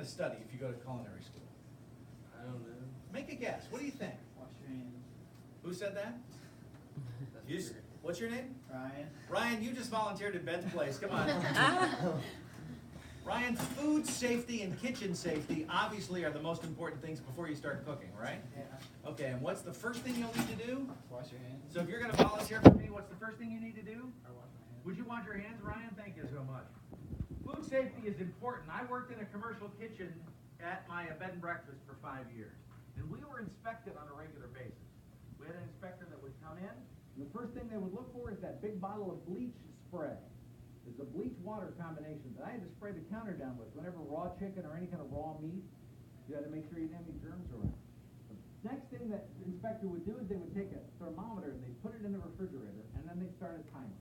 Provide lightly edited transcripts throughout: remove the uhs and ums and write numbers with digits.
to study if you go to culinary school? I don't know. Make a guess. What do you think? Wash your hands. Who said that? What's your name? Ryan. Ryan, you just volunteered at Ben's place. Come on. Ryan, food safety and kitchen safety obviously are the most important things before you start cooking, right? Yeah. Okay, and what's the first thing you'll need to do? Wash your hands. So if you're going to volunteer for me, what's the first thing you need to do? I wash my hands. Would you wash your hands, Ryan? Thank you so much. Food safety is important. I worked in a commercial kitchen at my bed and breakfast for 5 years, and we were inspected on a regular basis. We had an inspector that would come in, and the first thing they would look for is that big bottle of bleach spray. It's a bleach water combination that I had to spray the counter down with whenever raw chicken or any kind of raw meat. You had to make sure you didn't have any germs around. The next thing that the inspector would do is they would take a thermometer and they'd put it in the refrigerator, and then they'd start a timer.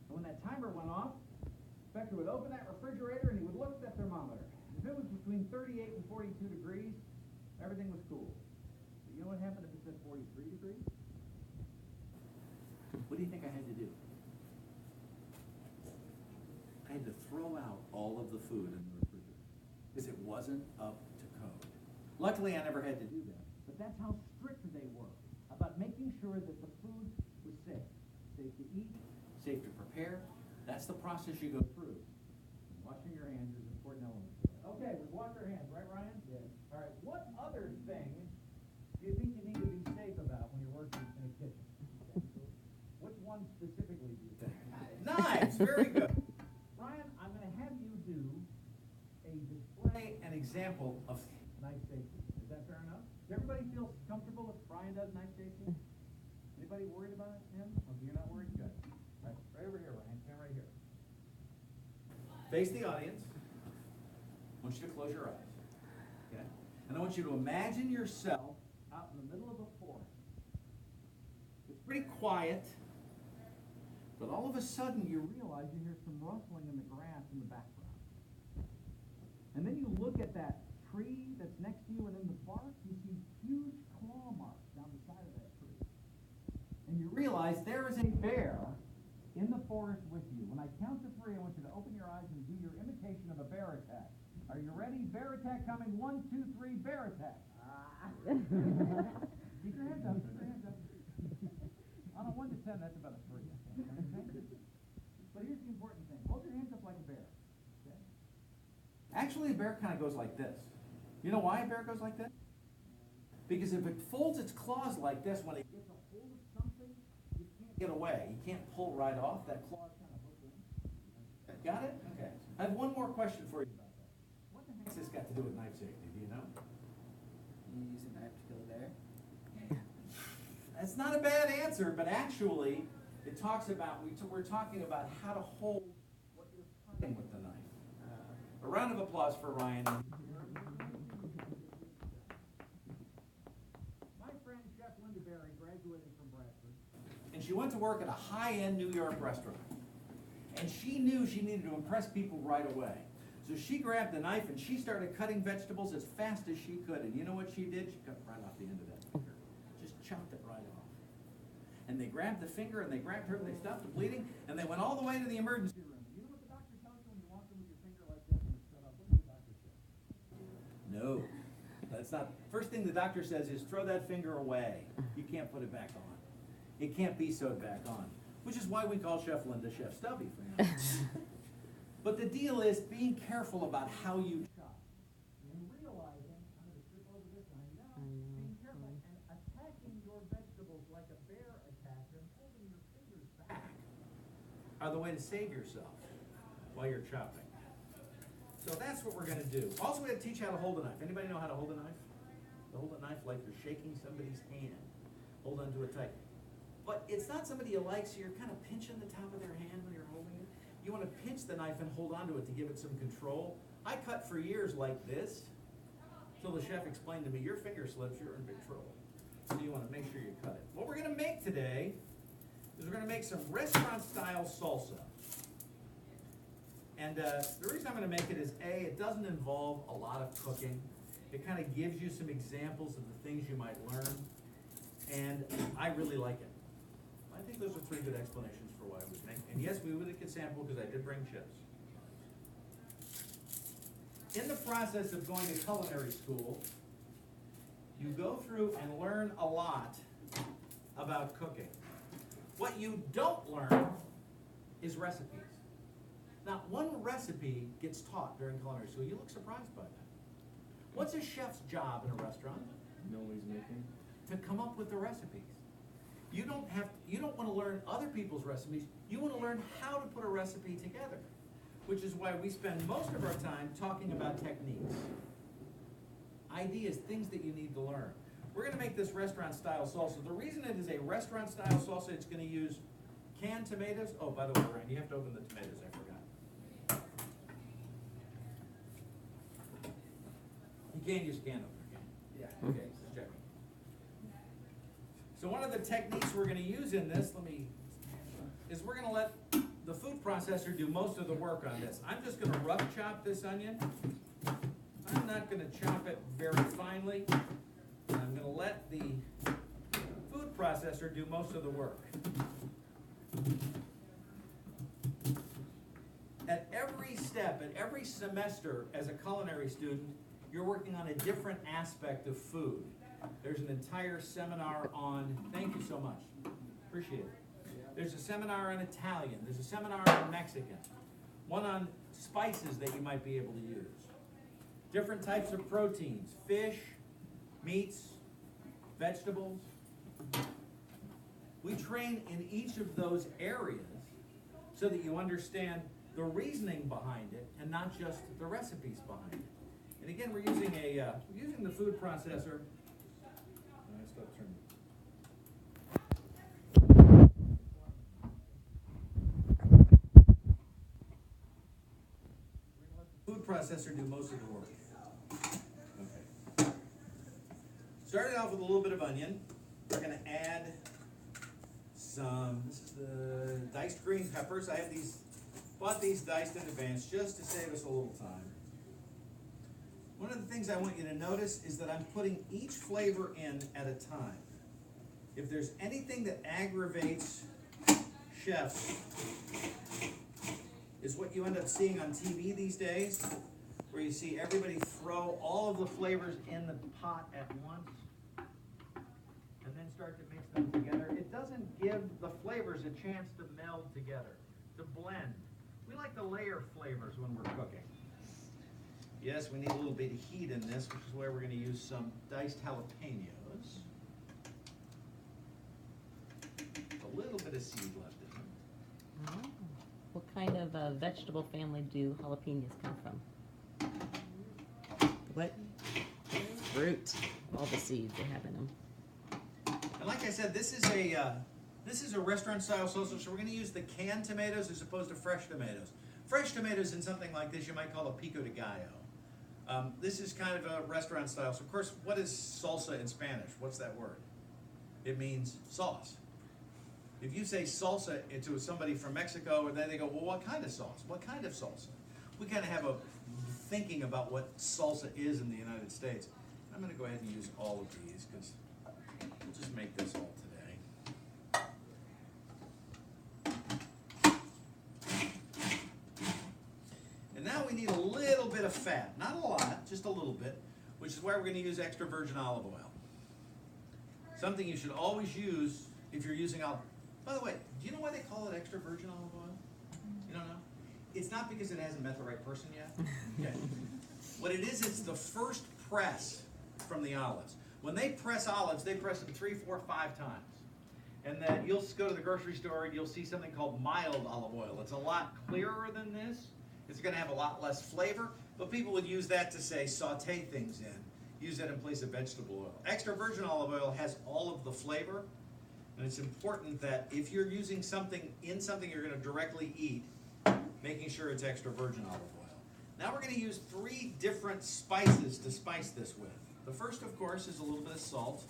And when that timer went off, the inspector would open that refrigerator and he would look at that thermometer. If it was between 38 and 42 degrees, everything was cool. But you know what happened if it said 43 degrees? What do you think I had to do? I had to throw out all of the food in the refrigerator because it wasn't up to code. Luckily, I never had to do that. But that's how strict they were about making sure that the food was safe. Safe to eat, safe to prepare. That's the process you go through. Washing your hands is an important element. Okay, we wash our hands, right, Ryan? Yeah. All right, what other thing do you think you need to be safe about when you're working in a kitchen? Which one specifically do you think? Knives, very good. Ryan, I'm going to have you do a display an example of knife safety. Is that fair enough? Does everybody feel comfortable if Brian does knife safety? Anybody worried about him? Okay, you're not worried? Good. All right, right over here, Ryan. Stand right here. Face the audience. I want you to close your eyes. Okay? And I want you to imagine yourself out in the middle of a forest. It's pretty quiet, but all of a sudden you realize you hear some rustling in the grass in the background. And then you look at that tree that's next to you, and in the bark you see huge claw marks down the side of that tree. And you realize there is a bear in the forest with you. When I count to 3, I want you to open your eyes and do your imitation of a bear attack. Are you ready? Bear attack coming. 1, 2, 3, bear attack. Keep your hands up. Keep your hands up. On a 1 to 10, that's about a 3. Okay? But here's the important thing. Hold your hands up like a bear. Okay? Actually, a bear kind of goes like this. You know why a bear goes like this? Because if it folds its claws like this, when it gets a hold of something, you can't get away. You can't pull right off. That claw's kind of hooked in. Got it? Okay. I have one more question for you about that. What the heck's this got to do with knife safety? Do you know? You use a knife to kill a bear? That's not a bad answer, but actually, it talks about, we're talking about how to hold what you're cutting with the knife. A round of applause for Ryan. My friend Chef Linda Berry graduated from Bradford, and she went to work at a high-end New York restaurant. And she knew she needed to impress people right away. So she grabbed the knife and she started cutting vegetables as fast as she could. And you know what she did? She cut right off the end of that finger. Just chopped it right off. And they grabbed the finger and they grabbed her and they stopped the bleeding and they went all the way to the emergency room. You know what the doctor tells you when you walk in with your finger like this and it's cut off? What does the doctor say? No. That's not. First thing the doctor says is throw that finger away. You can't put it back on. It can't be sewed back on. Which is why we call Chef Linda Chef Stubby for him. But the deal is being careful about how you chop. And realizing, I'm going to trip over this one, being careful and attacking your vegetables like a bear attacks and holding your fingers back are the way to save yourself while you're chopping. So that's what we're going to do. Also, we have to teach how to hold a knife. Anybody know how to hold a knife? To hold a knife like you're shaking somebody's hand. Hold onto it tight. But it's not somebody you like, so you're kind of pinching the top of their hand when you're holding it. You want to pinch the knife and hold onto it to give it some control. I cut for years like this, so the chef explained to me, your finger slips, you're in big trouble. So you want to make sure you cut it. What we're going to make today is we're going to make some restaurant-style salsa. And the reason I'm going to make it is, A, it doesn't involve a lot of cooking. It kind of gives you some examples of the things you might learn. And I really like it. I think those are 3 good explanations for why I would make. And yes, we would get sample because I did bring chips. in the process of going to culinary school, you go through and learn a lot about cooking. What you don't learn is recipes. Not one recipe gets taught during culinary school. You look surprised by that. What's a chef's job in a restaurant? Know what he's making. To come up with the recipes. You don't want to learn other people's recipes. You want to learn how to put a recipe together, which is why we spend most of our time talking about techniques, ideas, things that you need to learn. We're going to make this restaurant-style salsa. The reason it is a restaurant-style salsa, it's going to use canned tomatoes. Oh, by the way, Ryan, you have to open the tomatoes. I forgot. You can't use canned opener, can you? Yeah. Okay, just checking. So one of the techniques we're going to use in this, is we're going to let the food processor do most of the work on this. I'm just going to rough chop this onion. I'm not going to chop it very finely. I'm going to let the food processor do most of the work. At every step, at every semester as a culinary student, you're working on a different aspect of food. There's an entire seminar on, thank you so much, appreciate it. There's a seminar on Italian, there's a seminar on Mexican, one on spices that you might be able to use. Different types of proteins, fish, meats, vegetables. We train in each of those areas so that you understand the reasoning behind it and not just the recipes behind it. And again, we're using the food processor. Food processor do most of the work. Okay. Starting off with a little bit of onion. We're going to add some, this is the diced green peppers. I have bought these diced in advance just to save us a little time. One of the things I want you to notice is that I'm putting each flavor in at a time. If there's anything that aggravates chefs, is what you end up seeing on TV these days, where you see everybody throw all of the flavors in the pot at once and then start to mix them together. It doesn't give the flavors a chance to meld together, to blend. We like to layer flavors when we're cooking. Yes, we need a little bit of heat in this, which is why we're going to use some diced jalapenos. A little bit of seed left in them. Oh. What kind of vegetable family do jalapenos come from? What fruit? All the seeds they have in them. And like I said, this is a restaurant-style salsa, so we're going to use the canned tomatoes as opposed to fresh tomatoes. Fresh tomatoes in something like this you might call a pico de gallo. This is kind of a restaurant style. So of course, what is salsa in Spanish? What's that word? It means sauce. If you say salsa to somebody from Mexico, and then they go, well, what kind of sauce? What kind of salsa? We kind of have a thinking about what salsa is in the United States. I'm going to go ahead and use all of these because we'll just make this all today. And now we need a little bit of fat. Not a lot, just a little bit, which is why we're going to use extra virgin olive oil. Something you should always use if you're using olive. By the way, do you know why they call it extra virgin olive oil? You don't know? It's not because it hasn't met the right person yet. Okay. What it is, it's the first press from the olives. When they press olives, they press them 3, 4, 5 times. And then you'll go to the grocery store and you'll see something called mild olive oil. It's a lot clearer than this. It's going to have a lot less flavor, but people would use that to, say, saute things in. Use that in place of vegetable oil. Extra virgin olive oil has all of the flavor. And it's important that if you're using something in something you're going to directly eat, making sure it's extra virgin olive oil. Now we're going to use 3 different spices to spice this with. The first, of course, is a little bit of salt.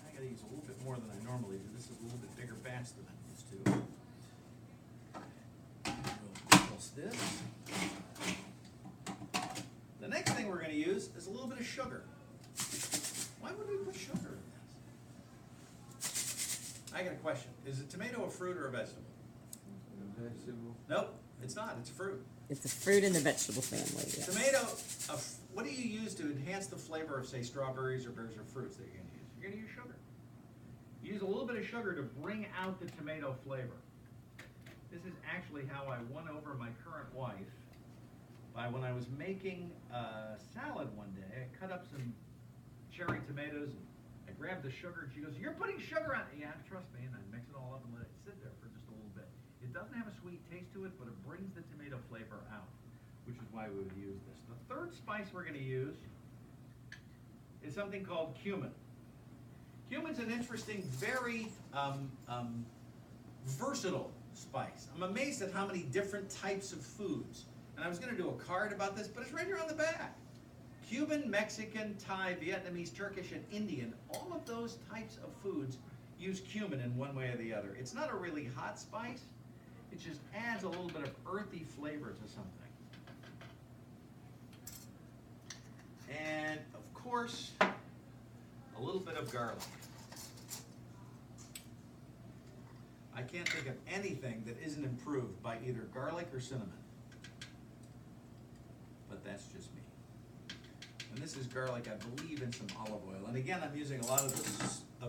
I got to use a little bit more than I normally do. This is a little bit bigger batch than I'm used to. We'll pulse this. The next thing we're going to use is a little bit of sugar. Why would we put sugar in this? I got a question. Is a tomato a fruit or a vegetable? Vegetable. Nope, it's not. It's a fruit. It's a fruit in the vegetable family. Yes. Tomato, what do you use to enhance the flavor of, say, strawberries or berries or fruits that you're gonna use? You're gonna use sugar. You use a little bit of sugar to bring out the tomato flavor. This is actually how I won over my current wife by when I was making a salad one day. I cut up some cherry tomatoes and I grabbed the sugar and she goes, "You're putting sugar on it." Yeah, trust me, and I mix it all up and let it sit there for just a little bit. It doesn't have a sweet taste to it, but it brings the tomato flavor out, which is why we would use this. The third spice we're going to use is something called cumin. Cumin's an interesting, very versatile spice. I'm amazed at how many different types of foods. And I was going to do a card about this, but it's right here on the back. Cuban, Mexican, Thai, Vietnamese, Turkish, and Indian, all of those types of foods use cumin in one way or the other. It's not a really hot spice. It just adds a little bit of earthy flavor to something. And, of course, a little bit of garlic. I can't think of anything that isn't improved by either garlic or cinnamon. But that's just me. And this is garlic, I believe, in some olive oil. And again, I'm using a lot of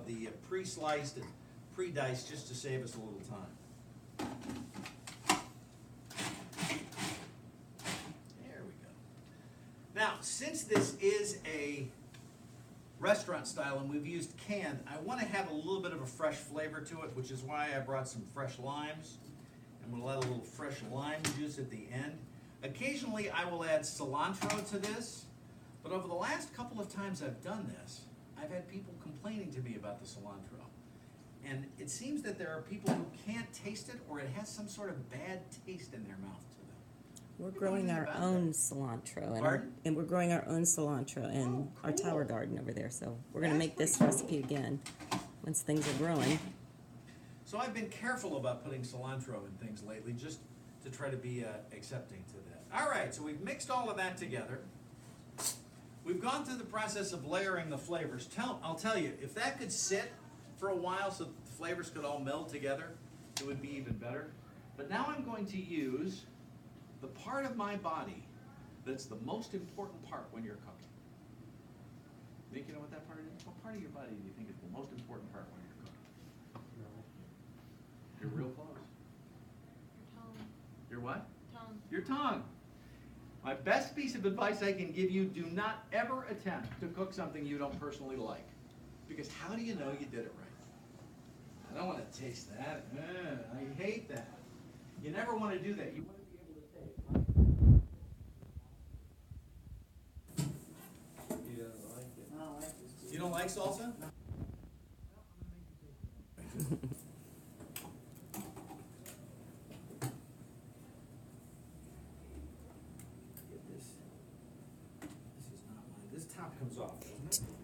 the pre-sliced and pre-diced just to save us a little time. There we go. Now, since this is a restaurant style and we've used canned, I want to have a little bit of a fresh flavor to it, which is why I brought some fresh limes. And we'll add a little fresh lime juice at the end. Occasionally I will add cilantro to this, but over the last couple of times I've done this, I've had people complaining to me about the cilantro. And it seems that there are people who can't taste it, or it has some sort of bad taste in their mouth to them. We're growing our own cilantro, and we're growing our own cilantro in our tower garden over there. So we're going to make this recipe again once things are growing. So I've been careful about putting cilantro in things lately, just to try to be accepting to that. All right, so we've mixed all of that together. We've gone through the process of layering the flavors. I'll tell you, if that could sit for a while so that the flavors could all meld together, it would be even better. But now I'm going to use the part of my body that's the most important part when you're cooking. Think you know what that part is? What part of your body do you think is the most important part when you're cooking? You're real close. Your tongue. Your what? Tongue. Your tongue. My best piece of advice I can give you, do not ever attempt to cook something you don't personally like. Because how do you know you did it right? I don't want to taste that. I hate that. You never want to do that. You want to be able to taste. He doesn't like it. I don't like this. You don't like salsa? Get this. This is not mine. This top comes off, doesn't it?